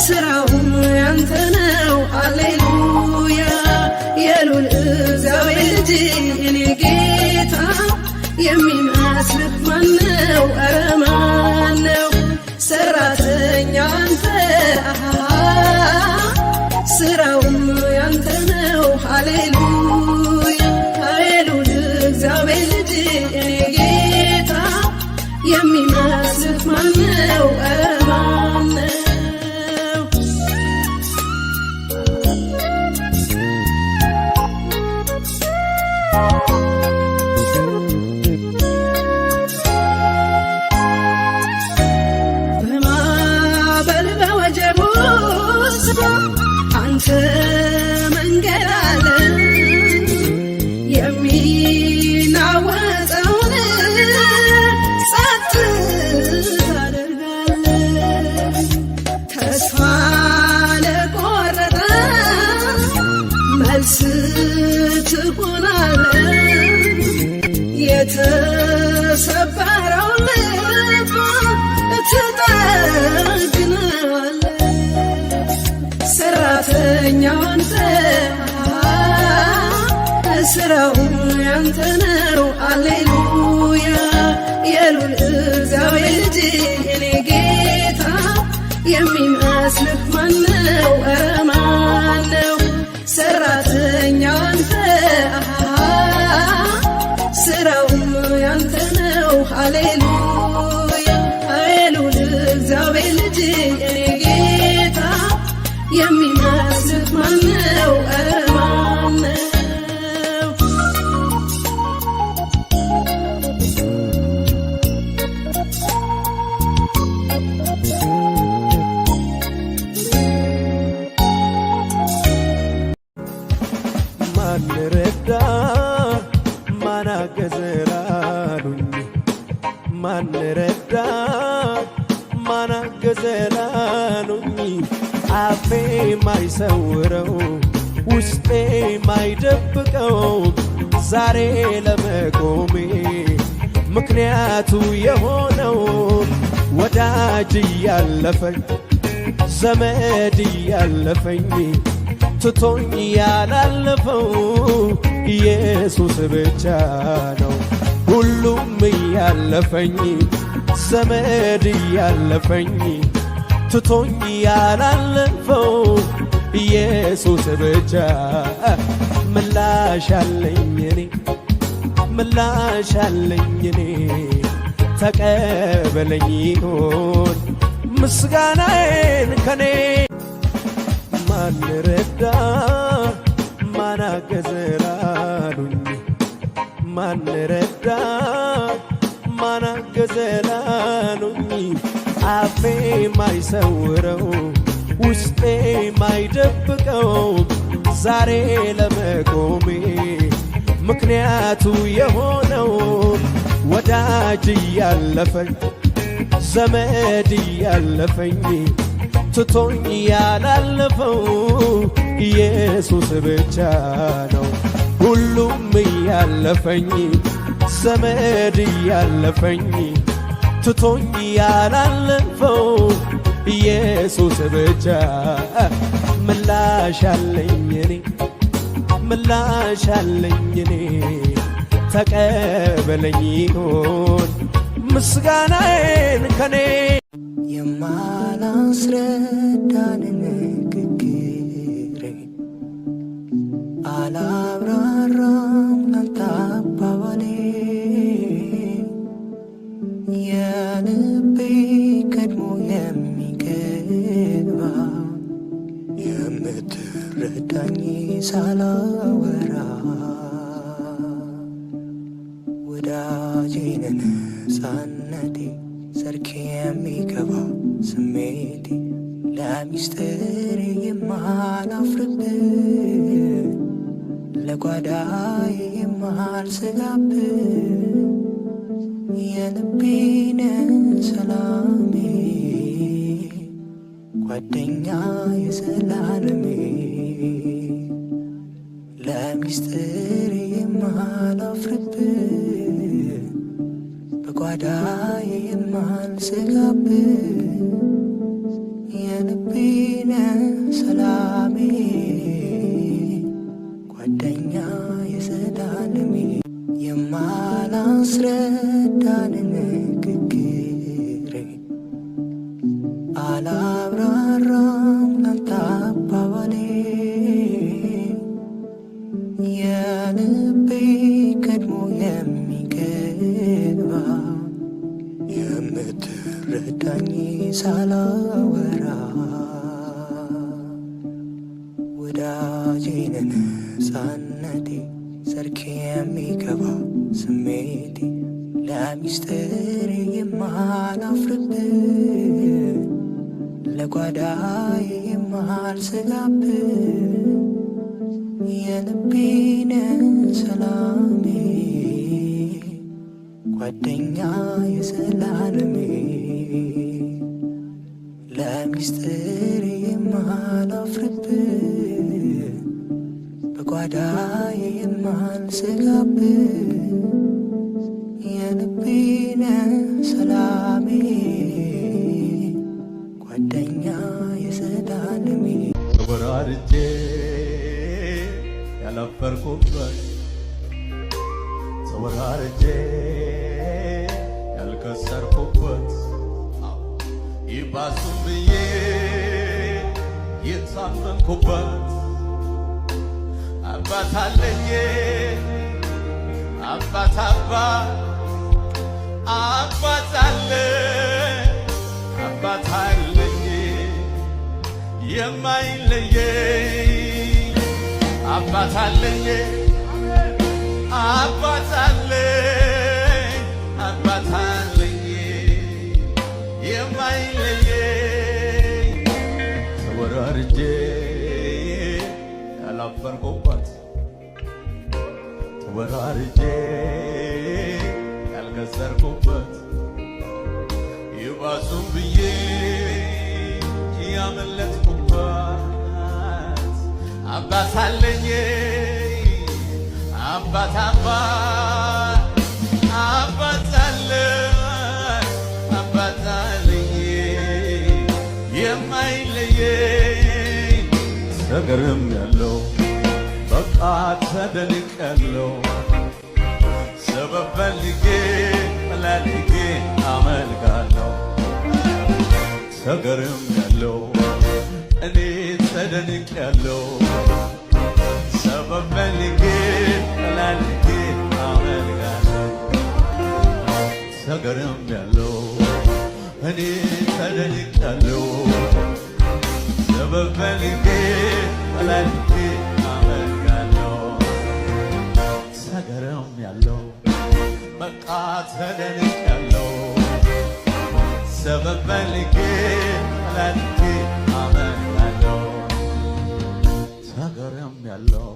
ስራው ያንተ ነው ሃሌሉያ የሉል እግዚአብሔር ልጅ የኔ ጌታ የሚመስልህ ማነው ኧረ ማነው ሰራተኛ አንተ ስራውም ያንተ ነው ሃሌሉያ የሉል እግዚአብሔር ልጅ የኔ ጌታ የሚመስልህ ማነው ኧረ ማነው አንተ መንገድ አለ የሚናወጠውን ጸጥ ታደርጋለህ ተስፋ ለቆረጠ መልስ ትሆናለህ የተሰበረውን ልብ ትጠግናለህ ሰራተኛ አንተ ስራው ያንተ ነው ሃሌሉያ የሉል እግዚአብሔር ልጅ የኔ ጌታ የሚመስልህ ማነው ኧረ ማነው ሰራተኛ አንተ ስራው ያንተ ነው ሃሌሉያ የሉል እግዚአብሔር ልጅ የኔ ጌታ የሚመስልህ ማነው ኧረ ማነው ማን ረዳ ማን አገዘ ላሉኝ ማን ረዳ ማን አገዘ ላሉኝ አፌ ማይሰውረው ውስጤ ማይደብቀው ዛሬ ለመቆሜ ምክንያቱ የሆነው ወዳጅ እያለፈኝ ዘመድ እያለፈኝ ትቶኝ ያላለፈው ኢየሱስ ብቻ ነው ሁሉም እያለፈኝ ዘመድ እያለፈኝ ትቶኝ ያላለፈው ኢየሱስ ብቻ ምላሽ አለኝ እኔ ምላሽ አለኝ እኔ ተቀበለኝ ይሆን ምስጋናዬን ከኔ ማን ረዳ ማን አገዘ ላሉኝ ማን ረዳ ማን አገዘ ላሉኝ አፌ ማይሰውረው ውስጤ ማይደብቀው ዛሬ ለመቆሜ ምክንያቱ የሆነው ወዳጅ እያለፈኝ ዘመድ እያለፈኝ ትቶኝ ያላለፈው ኢየሱስ ብቻ ነው ሁሉም እያለፈኝ ዘመድ እያለፈኝ ትቶኝ ያላለፈው ኢየሱስ ብቻ ምላሽ አለኝ እኔ ምላሽ አለኝ እኔ ተቀበለኝ ይሆን ምስጋናዬን ከኔ የማላስረዳን ንግግሬ አላብራራም ላንተ አባባሌ የልቤ ቀድሞ የሚገባ የምትረዳኝ ሳላወራ ወዳጄን ነፃነቴ ሰርክ የሚገባ ስሜቴ ለሚስጥር የማላፍርብህ ለጓዳዬ የማልሰጋብህ የልቤን ሰላሜ ጓደኛ የዘላለሜ ለሚስጥር የማላፍርብህ በጓዳዬ የማልሰጋብህ የልቤን ሰላሜ ጓደኛ የዘላለሜ የማላስረዳን ንግግሬ አላብራራም ላንተ አባባሌ የልቤ ቀድሞ የሚገባ የምትረዳኝ ሳላወራ ወዳጄ ነህ ነፃነቴ ሰርክ የሚገባ ስሜቴ ለሚስጥር የማላፍርብህ ለጓዳዬ የማልሰጋብህ የልቤን ሰላሜ ጓደኛ የዘላለሜ ለሚስጥር የማላፍርብህ በጓዳዬ የማልሰጋብህ የልቤን ሰላሜ ጓደኛ የዘላለሜ ተወራርጄ ያላፈርኩበት ተወራርጄ ያልከሰርኩበት ይባሱም ብዬ የታመንኩበት አባት አለኝ አባት አባት አለኝ የማይለየኝ አባት አለኝ አባት አለኝ የማይለየኝ ተወራርጄ ያላፈርኩበት ተወራርጄ ያልከሰርኩበት ይባሱም ብዬ ያመለጥኩበት አባት አለኝ አባት አለኝ የማይለየኝ ተገርም ያለው በቃ ተደንቅ ያለው ሰበብ ፈልጌ ፈላልጌ አመልካለሁ ተገርም ያለው እኔ ተደንቅ ያለው ሰበብ ፈልጌ ፈላልጌ አመልካለሁ ተገርም ያለው እኔ ተደንቅ ያለው ሰበብ ፈልጌ ፈላልጌ አመልካለሁ ተገርም ያለው በቃ ተደንቅ ያለው ሰበብ ፈልጌ ፈላልጌ አመልካለሁ ተገርም ያለው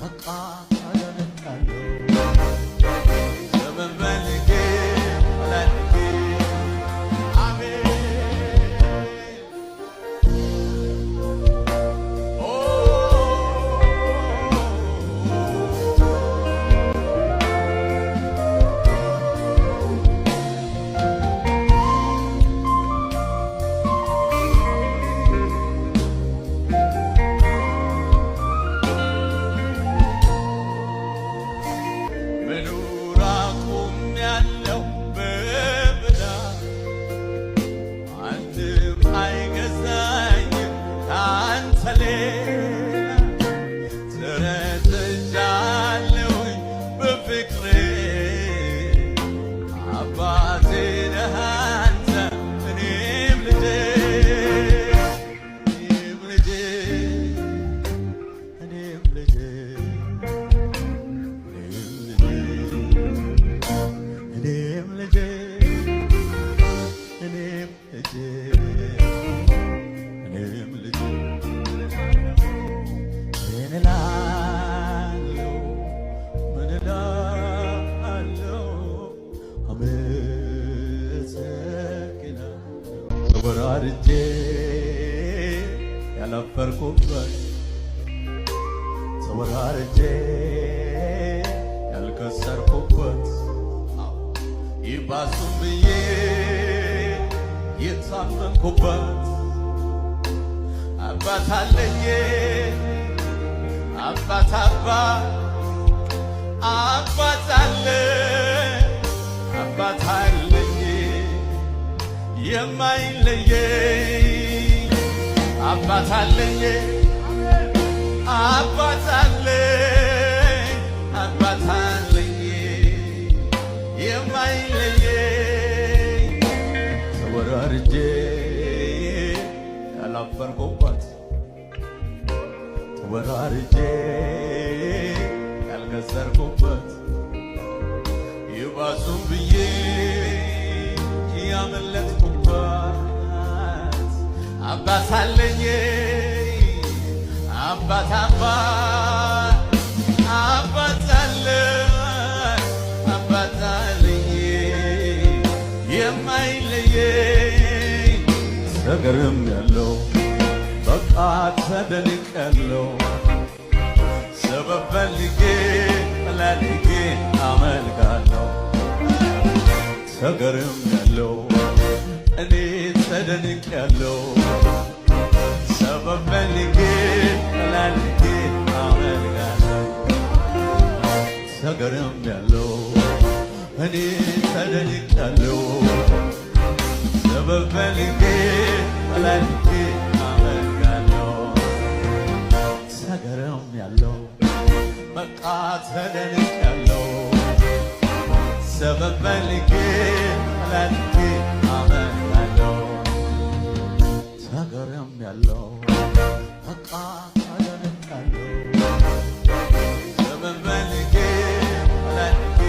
በቃ ተደንቅ ያለው ሰበብ ፈልጌ ፈላልጌ አሜን ተወራርጄ ያላፈርኩበት ተወራርጄ ያልከሰርኩበት ይባሱም ብዬ የታመንኩበት አባት አለኝ አባት አባት አለኝ የማይለየኝ አባት አለኝ አባት አለኝ የማይለየኝ ተወራርጄ ያላፈርኩባት ተወራርጄ ያልከሰርኩባት ይባሱም ብዬ ያመለጥኩባት አባት አለኝ አባት አለኝ የማይለየኝ ተገርም ያለው በቃ ተደንቅ ያለው ሰበብ ፈልጌ ፈላልጌ አመልካለሁ ተገርም ያለው እኔ ተደንቅ ያለው ሰበብ ፈልጌ ፈላልጌ አመልካለሁ ተገርም ያለው እኔ ተደንቅ ያለው ሰበብ ፈልጌ ፈላልጌ አመልካለሁ ተገርም ያለው በቃ ተደንቅ ያለው ሰበብ ፈልጌ ፈላልጌ አመልካለሁ ተገርም ያለው በቃ ተደንቅ ያለው ሰበብ ፈልጌ ፈላልጌ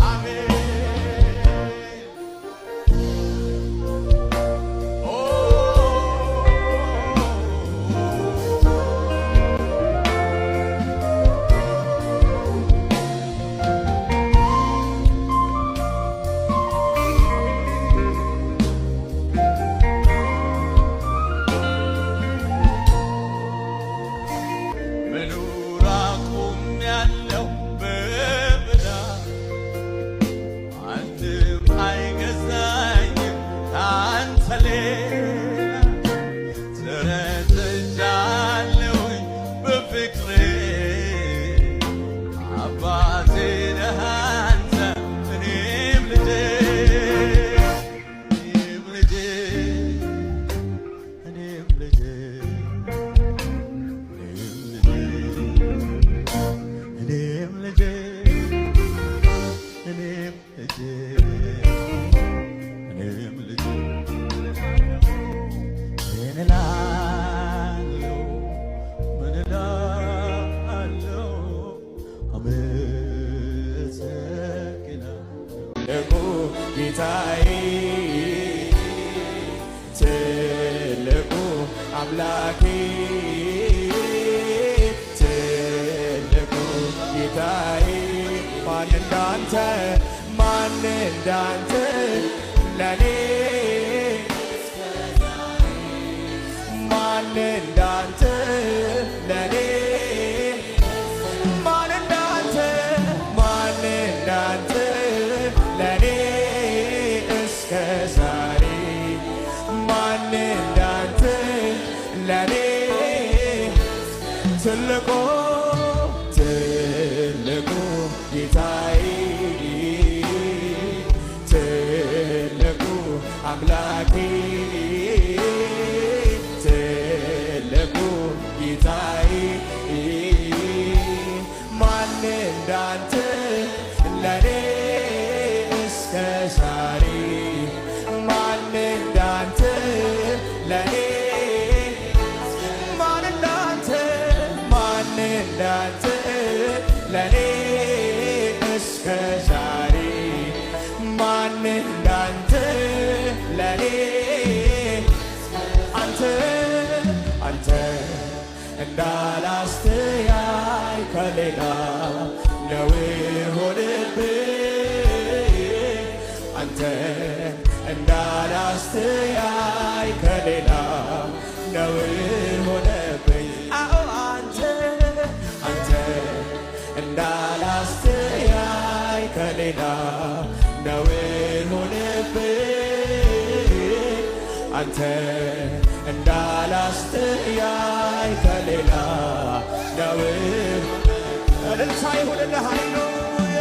አሜን ጌታዬ ትልቁ አምላኬ ትልቁ ጌታዬ ማን እንዳንተ ለኔ ማን እንዳንተ ለኔ ለኔ እስከ ዛሬ ማን እንዳንተ ለኔ ትልቁ ጌታዬ ትልቁ አምላኬ ትልቁ ጌታዬ ማን እንዳንተ ለኔ እስከ ዛሬ ማን እንዳንተ ለኔ ማን እንዳንተ ለኔ እስከ ዛሬ ማን እንዳንተ ለኔ አንተ እንዳላስተያይ ከሌላ ነው ሆነብኝ አንተ እንዳላስተያይ ከሌላ ነው ሆነብኝ አዎ አንተ እንዳላስተያይ ከሌላ ነው ሆነብኝ አንተ እንዳላስተያይ ከሌላ ነውር እልልታ ይሁንልህ ሃሌሉያ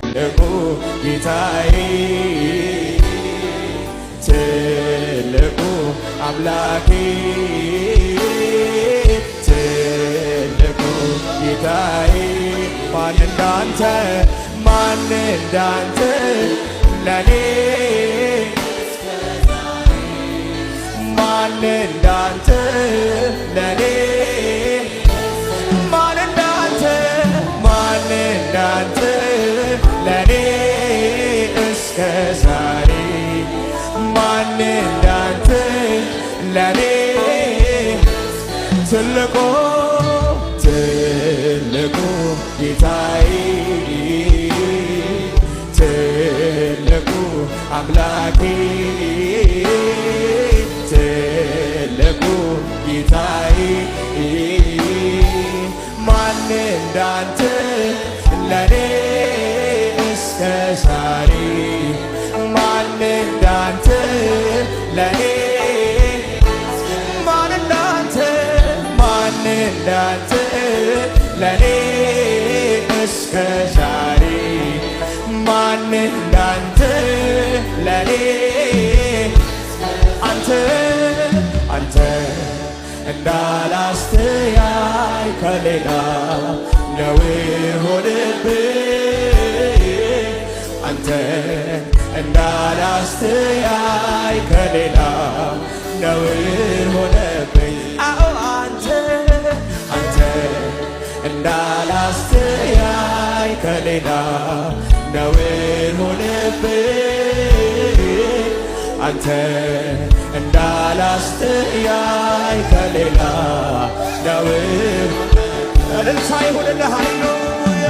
ትልቁ ጌታዬ ትልቁ አምላኬ ትልቁ ጌታዬ ማን እንዳንተ ለኔ ማን እንዳንተ ለኔ ማን እንዳንተ ለኔ እስከ ዛሬ ማን እንዳንተ ለኔ ትልቁ ጌታዬ ትልቁ አምላኬ ትልቁ ጌታዬ ማን እንዳንተ ለኔ እስከ ዛሬ ማን እንዳንተ ለኔ ማን እንዳንተ ለኔ እስከ ዛሬ ማን እንዳንተ ለኔ አንተ እንዳላስተያይ ከሌላ ነው ሆነብኝ አንተ እንዳላስተያይ ከሌላ ነው ሆነብኝ አዎ አንተ እንዳላስተያይ ከሌላ ነው ሆነብኝ አንተ እንዳላስተያይ ከሌላ ነው እልልታ ይሁንልህ ሃሌሉያ